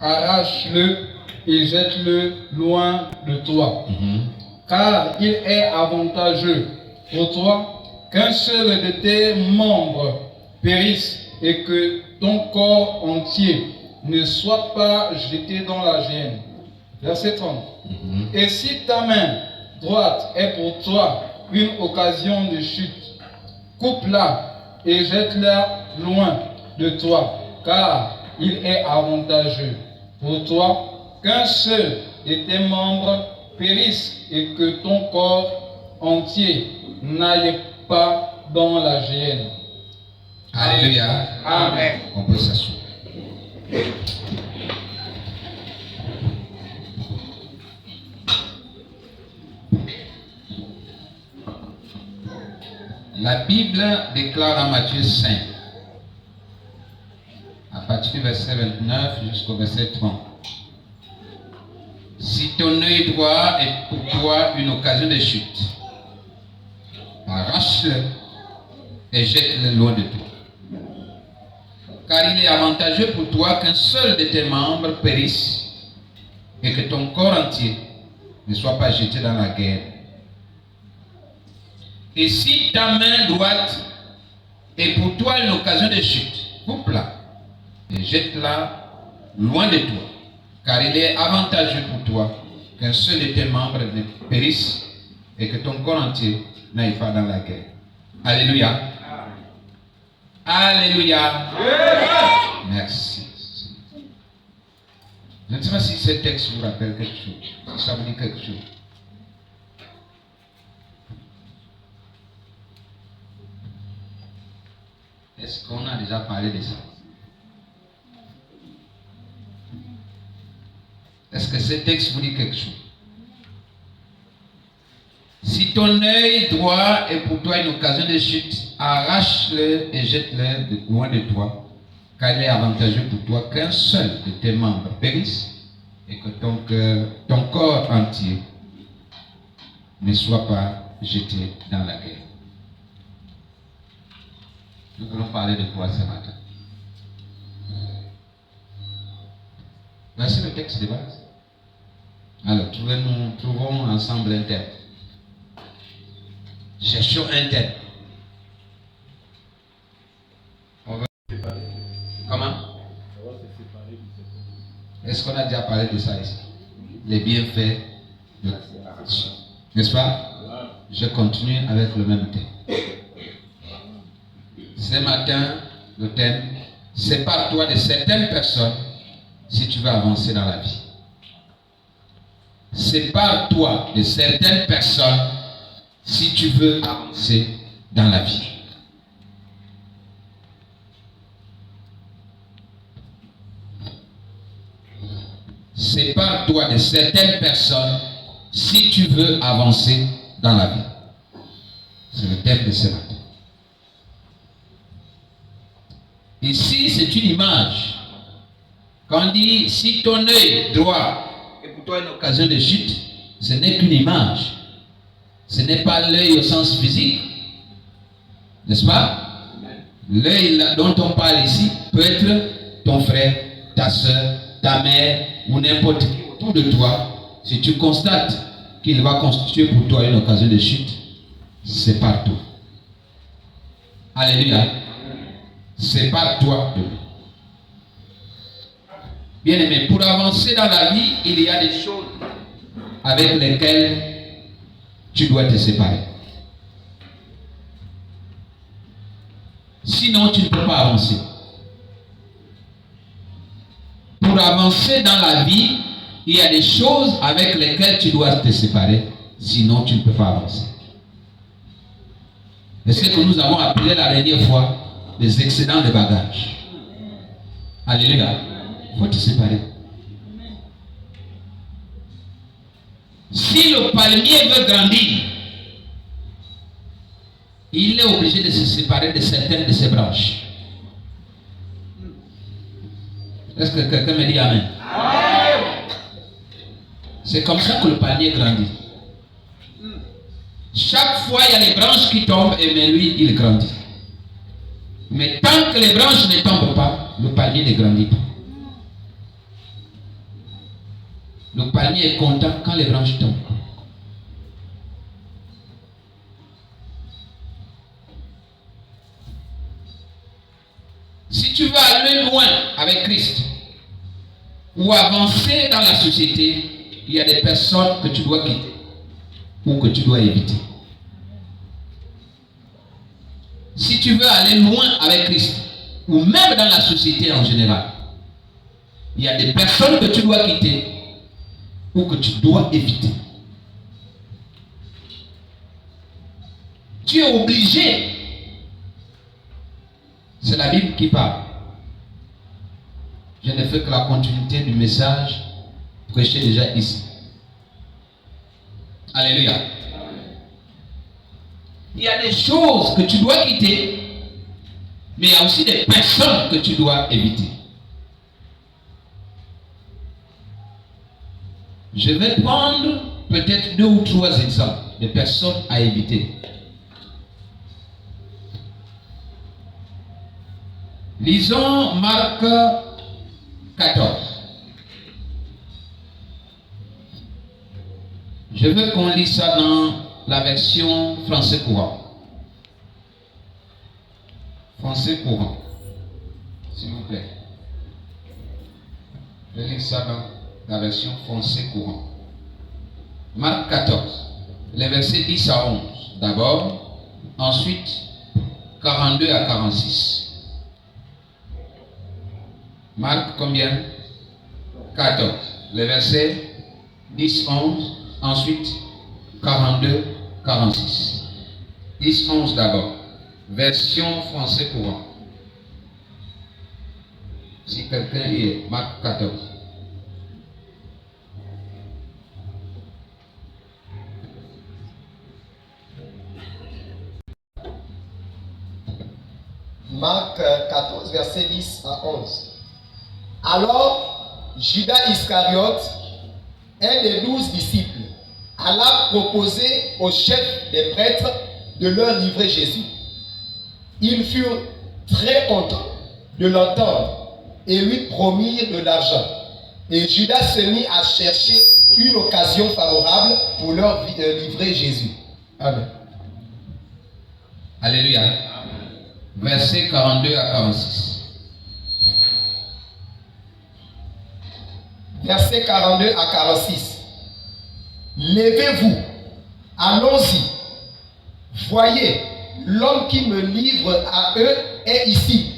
arrache-le et jette-le loin de toi. Car il est avantageux pour toi qu'un seul de tes membres périsse et que ton corps entier ne soit pas jeté dans la géhenne. Verset 30. Et si ta main droite est pour toi une occasion de chute, coupe-la et jette-la loin de toi, car il est avantageux pour toi qu'un seul de tes membres périsse et que ton corps entier n'aille pas dans la géhenne. Alléluia. Amen. On peut s'asseoir. La Bible déclare en Matthieu 5, à partir du verset 29 jusqu'au verset 30. Si ton œil droit est pour toi une occasion de chute, arrache-le et jette-le loin de toi. Car il est avantageux pour toi qu'un seul de tes membres périsse et que ton corps entier ne soit pas jeté dans la guerre. Et si ta main droite est pour toi une occasion de chute, coupe-la et jette-la loin de toi. Car il est avantageux pour toi qu'un seul de tes membres ne périsse et que ton corps entier n'aille pas dans la guerre. Alléluia. Alléluia. Merci. Je ne sais pas si ce texte vous rappelle quelque chose, si ça vous dit quelque chose. Est-ce qu'on a déjà parlé de ça? Est-ce que ce texte vous dit quelque chose? Si ton œil droit est pour toi une occasion de chute, arrache-le et jette-le loin de toi, car il est avantageux pour toi qu'un seul de tes membres périsse et que ton corps entier ne soit pas jeté dans la guerre. Nous allons parler de quoi ce matin? Voici le texte de base. Alors, trouvons ensemble un thème. Cherchons un thème. On va séparer. Comment? Est-ce qu'on a déjà parlé de ça ici? Les bienfaits de la séparation. N'est-ce pas? Je continue avec le même thème. Ce matin, le thème, sépare-toi de certaines personnes si tu veux avancer dans la vie. Sépare-toi de certaines personnes si tu veux avancer dans la vie. Sépare-toi de certaines personnes si tu veux avancer dans la vie. C'est le thème de ce matin. Ici, c'est une image. Quand on dit si ton œil droit est pour toi une occasion de chute, ce n'est qu'une image. Ce n'est pas l'œil au sens physique. N'est-ce pas? L'œil dont on parle ici peut être ton frère, ta soeur, ta mère ou n'importe qui autour de toi. Si tu constates qu'il va constituer pour toi une occasion de chute, c'est partout. Alléluia. Sépare-toi de lui. Bien aimé, pour avancer dans la vie, il y a des choses avec lesquelles tu dois te séparer. Sinon, tu ne peux pas avancer. Pour avancer dans la vie, il y a des choses avec lesquelles tu dois te séparer. Sinon, tu ne peux pas avancer. C'est ce que nous avons appelé la dernière fois des excédents de bagages. Alléluia. Il faut te séparer. Si le palmier veut grandir, il est obligé de se séparer de certaines de ses branches. Est-ce que quelqu'un me dit Amen? C'est comme ça que le palmier grandit. Chaque fois, il y a les branches qui tombent et mais lui, il grandit. Mais tant que les branches ne tombent pas, le palmier ne grandit pas. Le palmier est content quand les branches tombent. Si tu veux aller loin avec Christ ou avancer dans la société, il y a des personnes que tu dois quitter ou que tu dois éviter. Si tu veux aller loin avec Christ ou même dans la société en général, il y a des personnes que tu dois quitter ou que tu dois éviter. Tu es obligé. C'est la Bible qui parle. Je ne fais que la continuité du message prêché déjà ici. Alléluia. Il y a des choses que tu dois quitter, mais il y a aussi des personnes que tu dois éviter. Je vais prendre peut-être 2 ou 3 exemples de personnes à éviter. Lisons Marc 14. Je veux qu'on lise ça dans la version français courant. Français courant. S'il vous plaît. Je lis ça dans la version français courant. Marc 14. Les versets 10 à 11. D'abord. Ensuite, 42 à 46. Marc combien? 14. Les versets 10, 11. Ensuite, 42, 46. 10, 11 d'abord. Version français courant. Si quelqu'un y est, Marc 14. Marc 14, verset 10 à 11. Alors, Judas Iscariote, un des 12 disciples, alla proposer au chef des prêtres de leur livrer Jésus. Ils furent très contents de l'entendre et lui promirent de l'argent. Et Judas se mit à chercher une occasion favorable pour leur livrer Jésus. Amen. Alléluia. Versets 42 à 46. Versets 42 à 46. Levez-vous, allons-y. Voyez, l'homme qui me livre à eux est ici.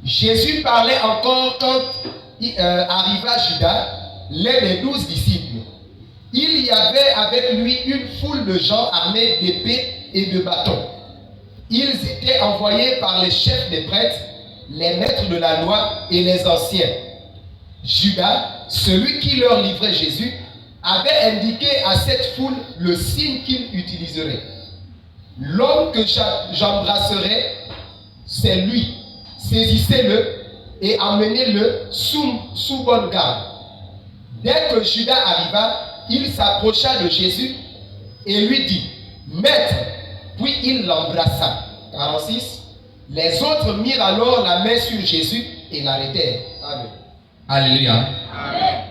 Jésus parlait encore quand arriva Judas, l'un des 12 disciples. Il y avait avec lui une foule de gens armés d'épées et de bâtons. Ils étaient envoyés par les chefs des prêtres, les maîtres de la loi et les anciens. Judas, celui qui leur livrait Jésus, avait indiqué à cette foule le signe qu'il utiliserait. L'homme que j'embrasserai, c'est lui. Saisissez-le et emmenez-le sous bonne garde. Dès que Judas arriva, il s'approcha de Jésus et lui dit, Maître, puis il l'embrassa. 46. Les autres mirent alors la main sur Jésus et l'arrêtèrent. Amen. Alléluia. Amen.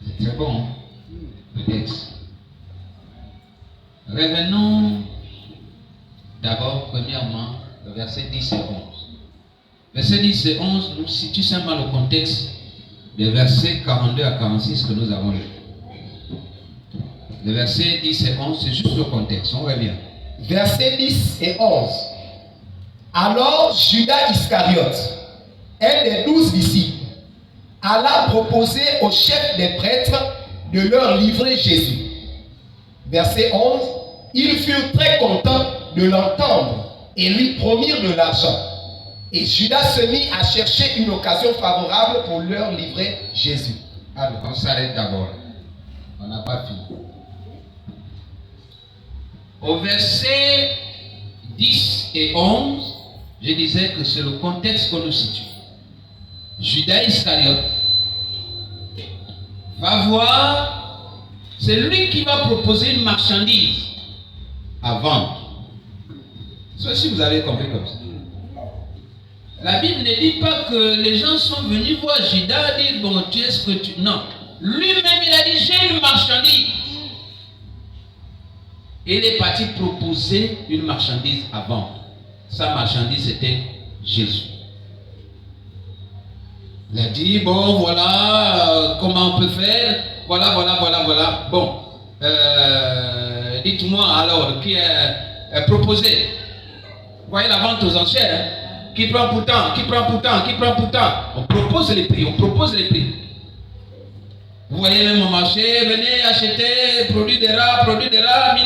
C'est très bon, le texte. Revenons d'abord, premièrement, le verset 10 et 11. Verset 10 et 11 nous situe simplement le contexte des versets 42 à 46 que nous avons lus. Le verset 10 et 11, c'est juste le contexte, on revient. Verset 10 et 11. Alors Judas Iscariote, un des 12 disciples, alla proposer au chef des prêtres de leur livrer Jésus. Verset 11. Ils furent très contents de l'entendre et lui promirent de l'argent. Et Judas se mit à chercher une occasion favorable pour leur livrer Jésus. Amen. On s'arrête d'abord. On n'a pas fini. Au verset 10 et 11, je disais que c'est le contexte qu'on nous situe. Judas Iscariote va voir, c'est lui qui va proposer une marchandise à vendre. Ça, si vous avez compris comme ça. La Bible ne dit pas que les gens sont venus voir Judas dire bon, tu es ce que tu. Non. Lui-même, il a dit j'ai une marchandise. Et il est parti proposer une marchandise à vendre. Sa marchandise était Jésus. Il a dit bon, voilà comment on peut faire. Voilà. Bon, dites-moi alors qui est proposé. Vous voyez la vente aux enchères. Hein? Qui prend pour tant? On propose les prix. Vous voyez même au marché, venez acheter produits de rats, 1000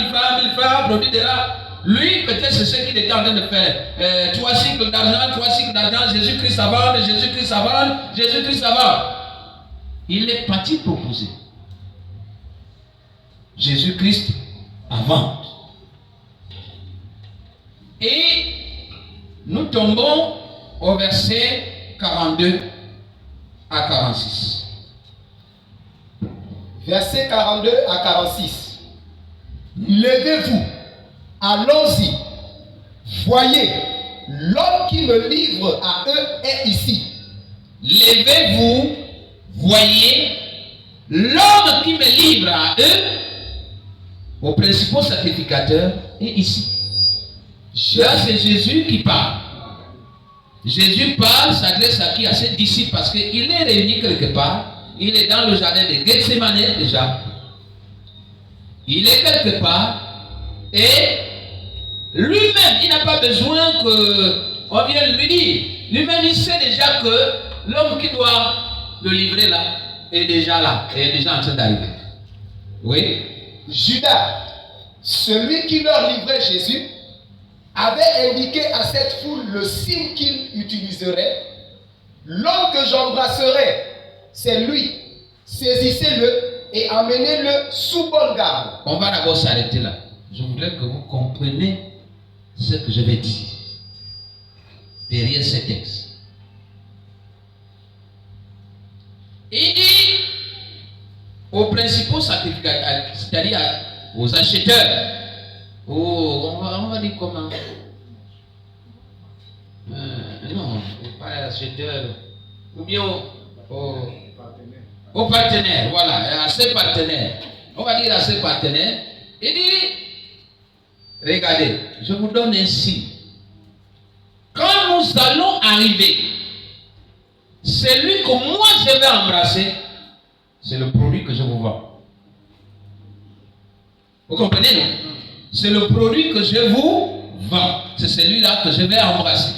francs, produits de rats. Lui, peut-être c'est ce qu'il était en train de faire. 3 cycles d'argent, Jésus-Christ à vendre. Il est parti proposer Jésus-Christ à vendre. Et nous tombons au verset 42 à 46. Verset 42 à 46. Levez-vous, allons-y. Voyez, l'homme qui me livre à eux est ici. Levez-vous, voyez, l'homme qui me livre à eux, aux principaux sacrificateurs, est ici. Là, c'est Jésus qui parle. Jésus parle, s'adresse à qui? À ses disciples, parce qu'il est réuni quelque part. Il est dans le jardin de Gethsemane déjà. Il est quelque part. Et lui-même, il n'a pas besoin qu'on vienne lui dire. Lui-même, il sait déjà que l'homme qui doit le livrer là est déjà là. Est déjà en train d'arriver. Oui. Judas, celui qui leur livrait Jésus, avait indiqué à cette foule le signe qu'il utiliserait. L'homme que j'embrasserai, c'est lui. Saisissez-le et amenez-le sous bonne garde. On va d'abord s'arrêter là. Je voudrais que vous compreniez ce que je vais dire derrière ce texte. Il dit aux principaux sacrificateurs, c'est-à-dire aux acheteurs, on va dire comment? Non, pas acheteurs, ou bien aux partenaires, voilà, à ses partenaires. On va dire à ses partenaires. Il dit, regardez, je vous donne un signe. Quand nous allons arriver, celui que moi je vais embrasser, c'est le produit que je vous vends. Vous comprenez, non? C'est le produit que je vous vends. C'est celui-là que je vais embrasser.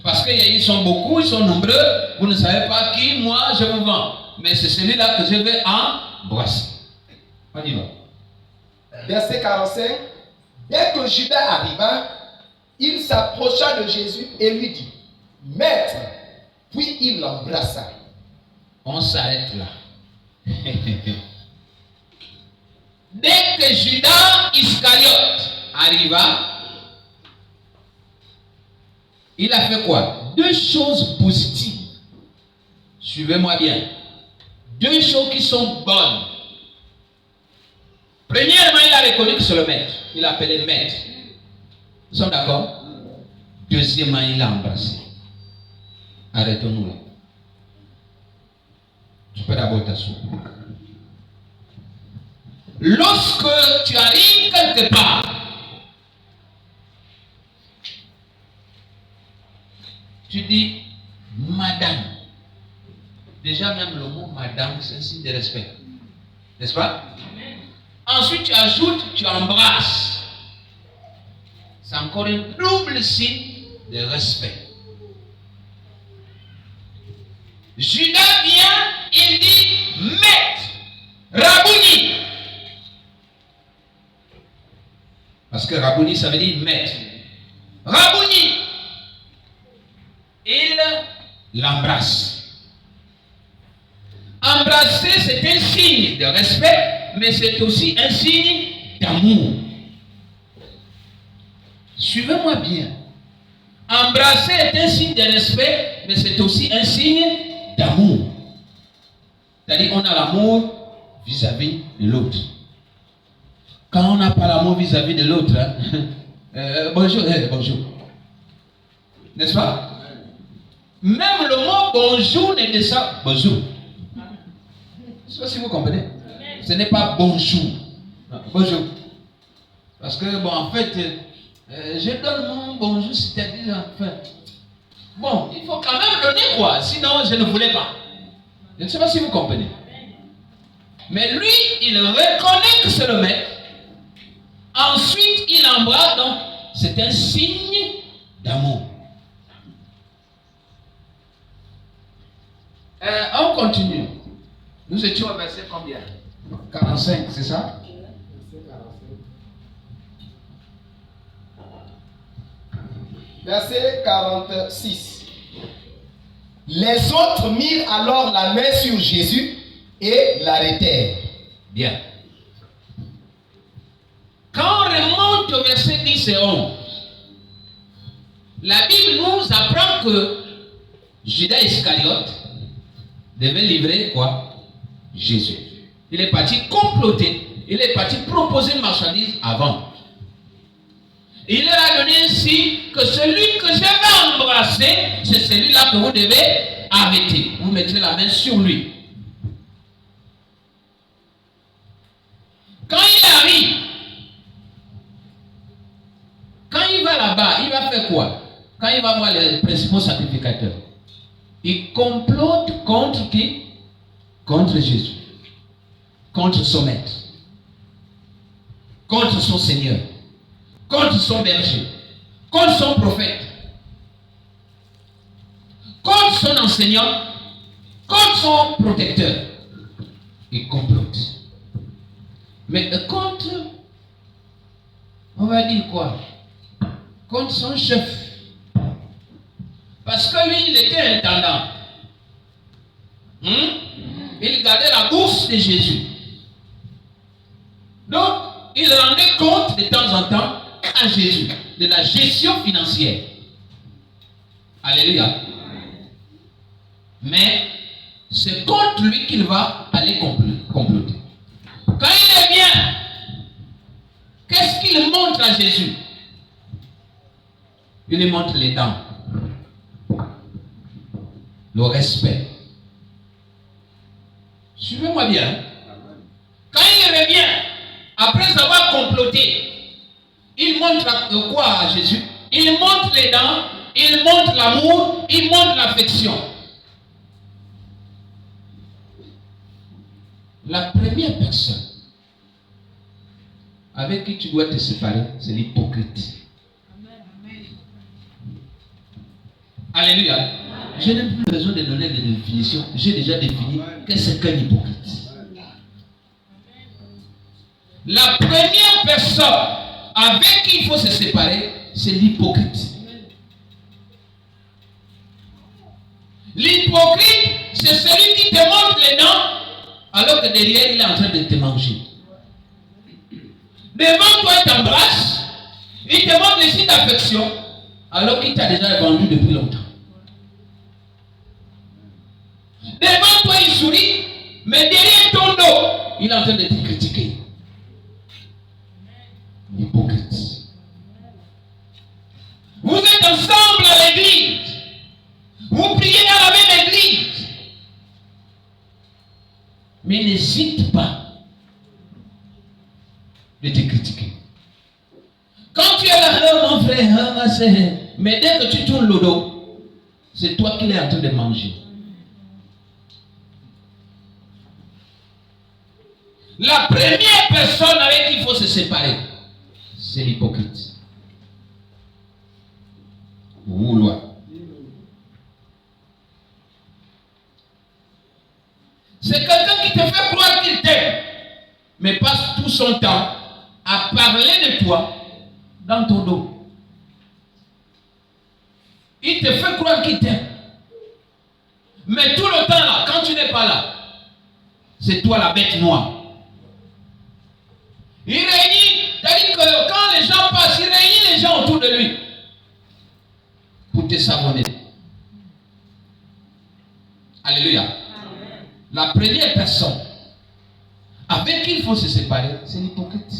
Parce qu'ils sont beaucoup, ils sont nombreux. Vous ne savez pas qui, moi, je vous vends. Mais c'est celui-là que je vais embrasser. On y va. Verset 45. Dès que Judas arriva, il s'approcha de Jésus et lui dit, Maître, puis il l'embrassa. On s'arrête là. Dès que Judas Iscariote arriva, il a fait quoi? 2 choses positives. Suivez-moi bien. 2 choses qui sont bonnes. Premièrement, il a reconnu que c'est le maître. Il l'a appelé maître. Nous sommes d'accord? Deuxièmement, il l'a embrassé. Arrêtons-nous là. Tu peux d'abord t'asseoir. Lorsque tu arrives quelque part, tu dis madame. Déjà même le mot madame, c'est un signe de respect. N'est-ce pas? Ensuite tu ajoutes, tu embrasses. C'est encore un double signe de respect. Judas vient, il dit maître, Rabouni. Parce que Rabouni, ça veut dire maître. Rabouni. Il l'embrasse. Embrasser, c'est un signe de respect, mais c'est aussi un signe d'amour. Suivez-moi bien. Embrasser est un signe de respect, mais c'est aussi un signe d'amour. C'est-à-dire qu'on a l'amour vis-à-vis de l'autre. Quand on n'a pas l'amour vis-à-vis de l'autre, bonjour, bonjour. N'est-ce pas? Même le mot bonjour ne descend. Bonjour. Je ne sais pas si vous comprenez. Ce n'est pas bonjour. Non, bonjour. Parce que, bon, en fait, je donne mon bonjour, c'est-à-dire, enfin, bon, il faut quand même donner quoi, sinon je ne voulais pas. Je ne sais pas si vous comprenez. Mais lui, il reconnaît que c'est le maître. Ensuite, il embrasse, donc, c'est un signe d'amour. On continue. Nous étions au verset combien? 45, c'est ça? Verset 46. Les autres mirent alors la main sur Jésus et l'arrêtèrent. Bien. Quand on remonte au verset 10 et 11, la Bible nous apprend que Judas Iscariote devait livrer quoi? Jésus. Il est parti comploter. Il est parti proposer une marchandise à vendre. Il leur a donné ainsi que celui que je vais embrasser, c'est celui-là que vous devez arrêter. Vous mettrez la main sur lui. Quand il arrive, quand il va là-bas, il va faire quoi? Quand il va voir les principaux sacrificateurs, il complote contre qui? Contre Jésus. Contre son maître. Contre son Seigneur. Contre son berger. Contre son prophète. Contre son enseignant. Contre son protecteur. Il complote. Mais contre, on va dire quoi? Contre son chef. Parce que lui, il était intendant. Il gardait la bourse de Jésus. Donc, il rendait compte de temps en temps à Jésus de la gestion financière. Alléluia. Mais c'est contre lui qu'il va aller comploter. Quand il est bien, qu'est-ce qu'il montre à Jésus? Il lui montre les dents. Le respect. Suivez-moi bien. Quand il revient, après avoir comploté, il montre quoi à Jésus? Il montre les dents, il montre l'amour, il montre l'affection. La première personne avec qui tu dois te séparer, c'est l'hypocrite. Alléluia. Je n'ai plus besoin de donner des définitions. J'ai déjà défini qu'est-ce qu'un hypocrite. La première personne avec qui il faut se séparer, c'est l'hypocrite. L'hypocrite, c'est celui qui te montre les dents alors que derrière il est en train de te manger. Devant toi, il t'embrasse, il te montre les signes d'affection alors qu'il t'a déjà vendu depuis longtemps. Devant toi, il sourit, mais derrière ton dos, il est en train de te critiquer. Hypocrite. Vous êtes ensemble à l'église. Vous priez dans la même église. Mais n'hésite pas de te critiquer. Quand tu es là, mon frère, ma soeur, mais dès que tu tournes le dos, c'est toi qui es en train de manger. La première personne avec qui il faut se séparer, c'est l'hypocrite. Vouloir. C'est quelqu'un qui te fait croire qu'il t'aime, mais passe tout son temps à parler de toi dans ton dos. Il te fait croire qu'il t'aime. Mais tout le temps là, quand tu n'es pas là, c'est toi la bête noire. Il réunit, c'est-à-dire que quand les gens passent, il réunit les gens autour de lui pour te savonner. Alléluia. Amen. La première personne avec qui il faut se séparer, c'est l'hypocrite.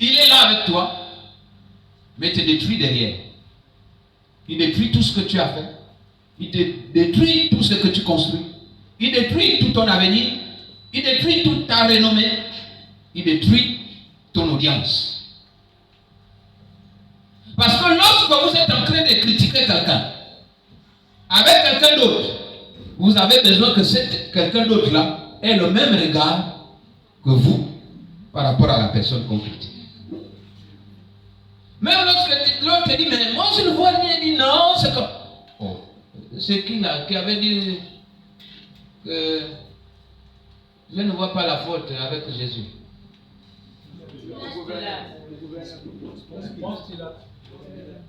Il est là avec toi, mais te détruit derrière. Il détruit tout ce que tu as fait. Il détruit tout ce que tu construis. Il détruit tout ton avenir. Il détruit toute ta renommée. Il détruit ton audience. Parce que lorsque vous êtes en train de critiquer quelqu'un, avec quelqu'un d'autre, vous avez besoin que quelqu'un d'autre là ait le même regard que vous par rapport à la personne qu'on critique. Même lorsque l'autre te dit, mais moi je ne vois rien, dit non, c'est comme. Oh, c'est qui là qui avait dit que je ne vois pas la faute avec Jésus.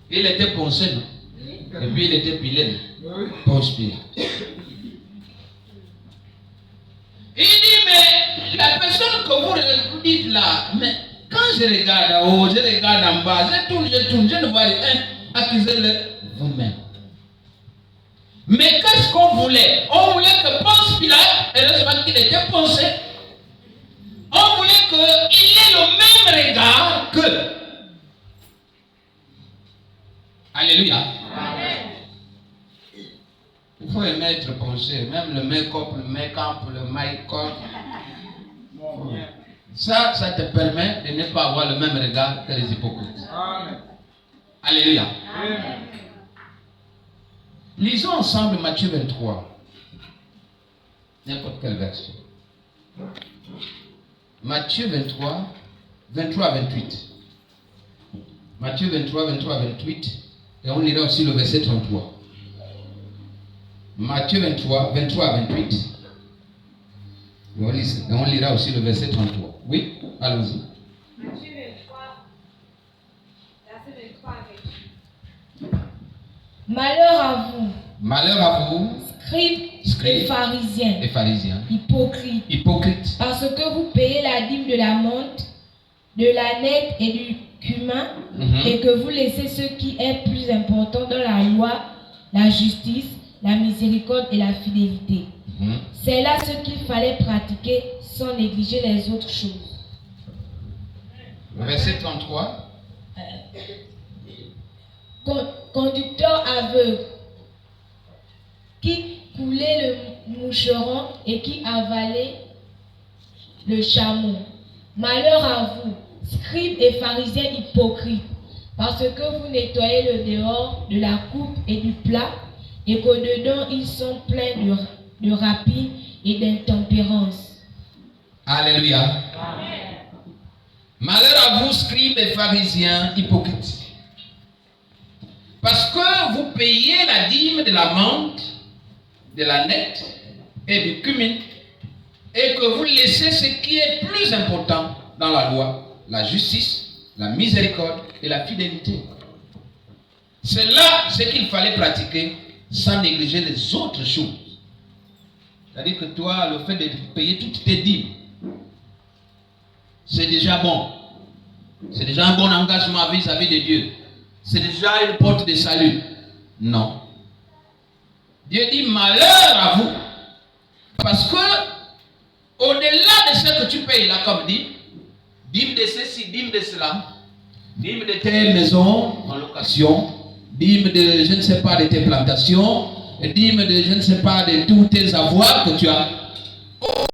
Il était Poncé, non? Et puis il était Pilate. Ponce Pilate. Il dit, mais la personne que vous dites là, mais quand je regarde en haut, je regarde en bas, je tourne, je ne vois rien. Accusez-le vous-même. Mais qu'est-ce qu'on voulait? On voulait que Ponce Pilate, heureusement qu'il était Poncé, on voulait qu'il ait le même regard que. Alléluia. Amen. Il faut aimer être Poncé, même le make-up, le make-up, le make-up. Ça te permet de ne pas avoir le même regard que les hypocrites. Amen. Alléluia. Amen. Lisons ensemble Matthieu 23. N'importe quel verset. Matthieu 23, 23 à 28. Matthieu 23, 23 à 28. Et on lira aussi le verset 33. Matthieu 23, 23 à 28. Et on lira aussi le verset 33. Oui, allons-y. Matthieu 23, verset 23 à 28. Malheur à vous. Malheur à vous. Scribes et pharisiens. Hypocrites. Parce que vous payez la dîme de la menthe, de l'aneth et du cumin, et que vous laissez ce qui est plus important dans la loi, la justice, la miséricorde et la fidélité. C'est là ce qu'il fallait pratiquer sans négliger les autres choses. Verset 33. Conducteur aveugle, qui coulait le moucheron et qui avalait le chameau. Malheur à vous, scribes et pharisiens hypocrites, parce que vous nettoyez le dehors de la coupe et du plat, et qu'au-dedans ils sont pleins de rapines et d'intempérance. Alléluia. Amen. Malheur à vous, scribes et pharisiens hypocrites, parce que vous payez la dîme de la menthe, de la nette et du cumin, et que vous laissez ce qui est plus important dans la loi, la justice, la miséricorde et la fidélité. C'est là ce qu'il fallait pratiquer sans négliger les autres choses. C'est-à-dire que toi, le fait de payer toutes tes dîmes, c'est déjà bon. C'est déjà un bon engagement vis-à-vis de Dieu. C'est déjà une porte de salut. Non. Dieu dit malheur à vous. Parce que au-delà de ce que tu payes là comme dîme de ceci, dîme de cela, dîme de tes maisons en location, dîme de je ne sais pas de tes plantations, dîme de je ne sais pas de tous tes avoirs que tu as.